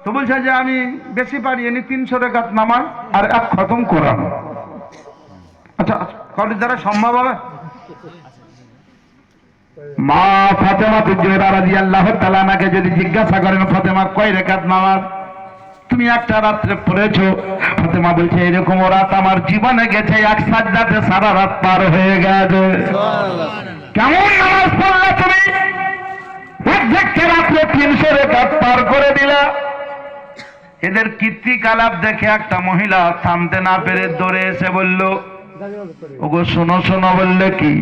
তো বলছে যে আমি বেশি পারি এনি 300 রাকাত নামাজ আর এক খতম কোরআন। আচ্ছা কারোর দ্বারা সম্ভব হবে? মা ফাতেমা জোহরা রাদিয়াল্লাহু তাআলা আনহাকে যদি জিজ্ঞাসা করেন ফাতেমা কয় রাকাত নামাজ তুমি একটা রাত্রে পড়েছো? ফাতেমা বলছে এরকম রাত আমার জীবনে গেছে, এক সাজদাতে সারা রাত পার হয়ে গেছে। কেমন নামাজ পড়লা তুমি? এক রাত্রে 300 রাকাত পার করে দিলা। এদের কীর্তিকলাপ দেখে একটা মহিলা থামতে না পেরে দৌড়ে এসে বলল, ওগো শোনো শোনো। বললে কি?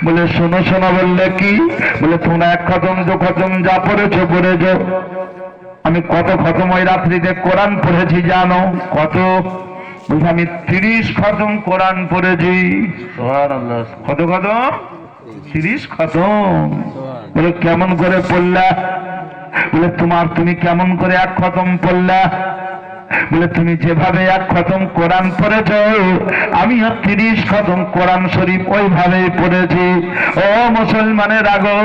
বলে শোনো শোনো। বললে কি? বলে তোমরা এক খতম দু খতম যা পড়েছো পড়েছো, আমি কত খতম ওই রাত্রিতে কোরআন পড়েছি জানো? কত? বলছে আমি 30 খতম কোরআন পড়েছি। কত খতম? 30 খতম। বলে কেমন করে পড়লা? বলে তুমি কেমন করে এক খতম পড়লা? বলে তুমি যেভাবে এক খতম কোরআন পড়েছ আমিও 30 খতম কোরআন শরীফ ওইভাবেই পড়েছি। ও মুসলমানের আগো,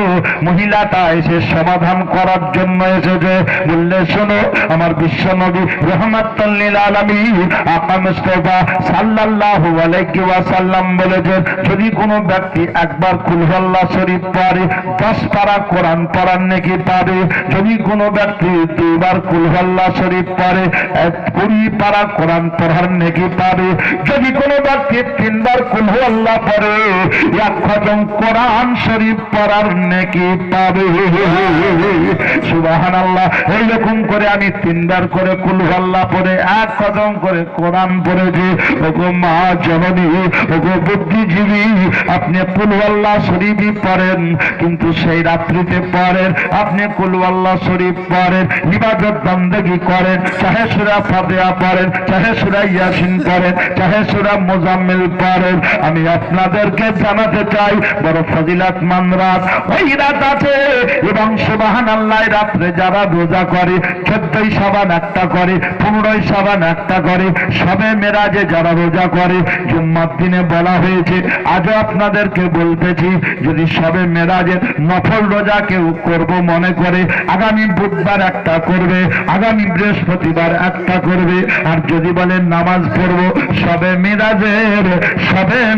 মহিলাটা এসে সমাধান করার জন্য এসেছে। বললে শোনো, আমার বিশ্ব নবী রাহমাতুল লিল আলামিন আকা মুস্তাফা সাল্লাল্লাহু আলাইহি ওয়াসাল্লাম বলেছেন, যদি কোনো ব্যক্তি একবার কুল হুয়াল্লাহ শরীফ পড়ে 10 পারা কোরআন পড়ার নেকি পাবে। যদি কোনো ব্যক্তি 2 বার কুল হুয়াল্লাহ শরীফ পড়ে 20 পারা কোরআন পড়ার নেকি পাবে। যদি কোনো ব্যক্তি 3 বার কুল হুয়াল্লাহ পড়ে 1 খতম কোরআন শরীফ পড়ার নেকি পাবে। সুবহানাল্লাহ। এইরকম করে আমি 3 বার করে কুল হুয়াল্লাহ পড়ে 1 খতম করে কোরআন পড়েছি। ওগো মা জননী, ওগো বুদ্ধিজীবী, আপনি কুল হুয়াল্লাহ শরীফই পড়েন, কিন্তু সেই রাত্রিতে পড়েন, আপনি কুল হুয়াল্লাহ শরীফ পড়েন, ইবাদত বন্দেগী করেন, চাহে সূরা ফাতিহা পড়েন, চাহে সূরা ইয়াসিন পড়েন, চাহে সূরা মুজাম্মিল পড়েন। আমি আপনাদেরকে জানাতে চাই বড় ফজিলাতমান রাত ওই রাত আছে। এবং সুবহানাল্লাহ, রাত্রে যারা রোজা করে 14ই শাবান একটা করে, 15ই শাবান একটা করে, শবে মেরাজে যারা রোজা করে, জুম্মার দিনে বলা হয়েছে, আজও আপনাদেরকে বলতেছি, যদি শবে মেরাজের নফল রোজা কেউ করব মনে করে আগামী বুধবার একটা করবে, আগামী বৃহস্পতিবার একটা করবে। আর যদি বলেন নামাজ পড়বো শবে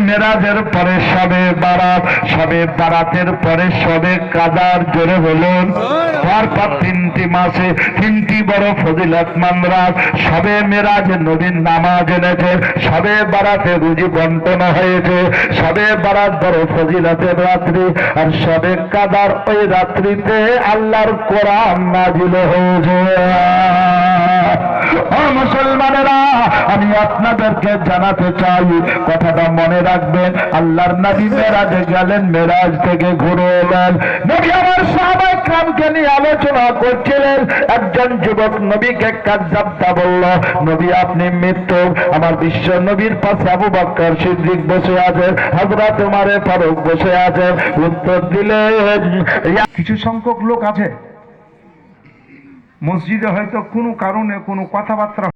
মেরাজের পরে শবে বারাত, শবে বারাতের পরে শবে কাদার, জোরে বলুন। পরপর 3টি মাসে 3টি বড় ফজিলতমান রাত। শবে মেরাজে নবীর নামাজ এনেছে, শবে বারাতে রুজি বন্টন হয়েছে, শবে বারাত বড় ফজিলতের রাত্রি, আর শবে কাদার ওই রাত্রিতে আল্লাহর কোরআন নাজিল হয়েছে। ও মুসলমানেরা, আমি আপনাদেরকে জানাতে চাই, কথাটা মনে রাখবেন। আল্লাহর নবী মেরাজে গেলেন, মেরাজ থেকে ঘুরে এলেন। নবী আমার সাহাবায়ে কেরামকে নিয়ে আলোচনা করছিলেন। একজন যুবক নবীকে কাযযাবতা বলল, নবী আপনি মৃত্যু। আমার বিশ্ব নবীর পাশে আবু বকর সিদ্দিক বসে আছেন, হযরত ওমর ফারুক বসে আছেন। উত্তর দিলেন, কিছু সংখ্যক লোক আছে মসজিদে হয়তো কোনো কারণে কোনো কথাবার্তা